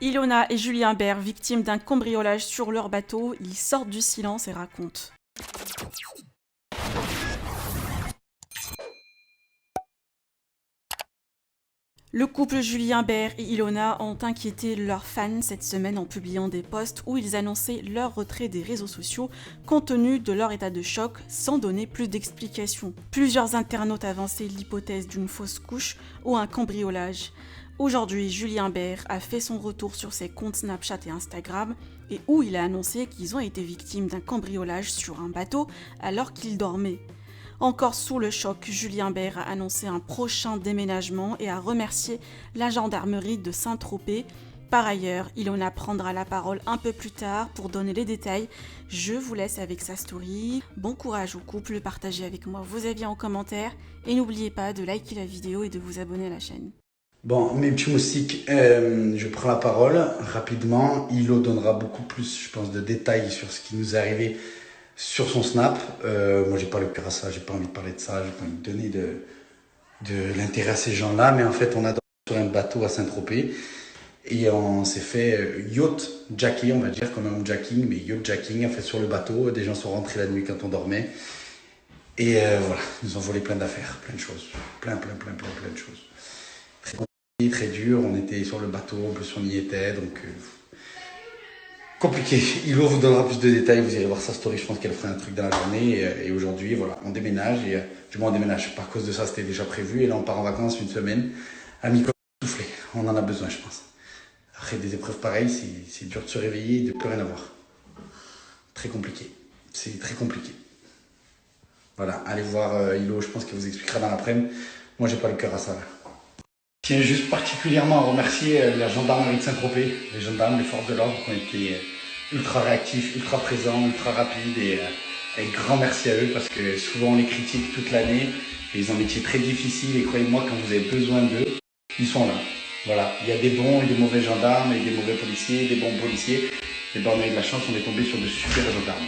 Ilona et Julien Bert, victimes d'un cambriolage sur leur bateau, ils sortent du silence et racontent. Le couple Julien Bert et Ilona ont inquiété leurs fans cette semaine en publiant des posts où ils annonçaient leur retrait des réseaux sociaux compte tenu de leur état de choc sans donner plus d'explications. Plusieurs internautes avançaient l'hypothèse d'une fausse couche ou un cambriolage. Aujourd'hui, Julien Bert a fait son retour sur ses comptes Snapchat et Instagram et où il a annoncé qu'ils ont été victimes d'un cambriolage sur un bateau alors qu'ils dormaient. Encore sous le choc, Julien Bert a annoncé un prochain déménagement et a remercié la gendarmerie de Saint-Tropez. Par ailleurs, Ilona prendra la parole un peu plus tard pour donner les détails. Je vous laisse avec sa story. Bon courage au couple, partagez avec moi vos avis en commentaire et n'oubliez pas de liker la vidéo et de vous abonner à la chaîne. Bon, mes petits moustiques, je prends la parole rapidement. Ilo donnera beaucoup plus, je pense, de détails sur ce qui nous est arrivé sur son Snap. Moi, j'ai pas le cœur à ça, j'ai pas envie de parler de ça, j'ai pas envie de donner de l'intérêt à ces gens-là. Mais en fait, on a dormi sur un bateau à Saint-Tropez et on s'est fait yacht jacker, on va dire, comme un jacking, mais yacht jacking, en fait, sur le bateau. Des gens sont rentrés la nuit quand on dormait. Et voilà, ils nous ont volé plein d'affaires, plein de choses. Plein de choses. Très compliqué, très dur, on était sur le bateau, en plus on y était, donc compliqué. Ilo vous donnera plus de détails, vous irez voir sa story, je pense qu'elle fera un truc dans la journée. Et aujourd'hui, voilà, on déménage, et du moins on déménage, par cause de ça c'était déjà prévu, et là on part en vacances une semaine, à mi-côte soufflé, on en a besoin je pense. Après des épreuves pareilles, c'est dur de se réveiller et de plus rien avoir. Très compliqué, c'est très compliqué. Voilà, allez voir Ilo, je pense qu'elle vous expliquera dans l'après-midi. Moi j'ai pas le cœur à ça là. Je tiens juste particulièrement à remercier la gendarmerie de Saint-Tropez, les gendarmes, les forces de l'ordre qui ont été ultra réactifs, ultra présents, ultra rapides et grand merci à eux parce que souvent on les critique toute l'année et ils ont un métier très difficile et croyez-moi quand vous avez besoin d'eux, ils sont là. Voilà, il y a des bons et des mauvais gendarmes et des mauvais policiers, des bons policiers. Et ben on a eu de la chance, on est tombé sur de super gendarmes.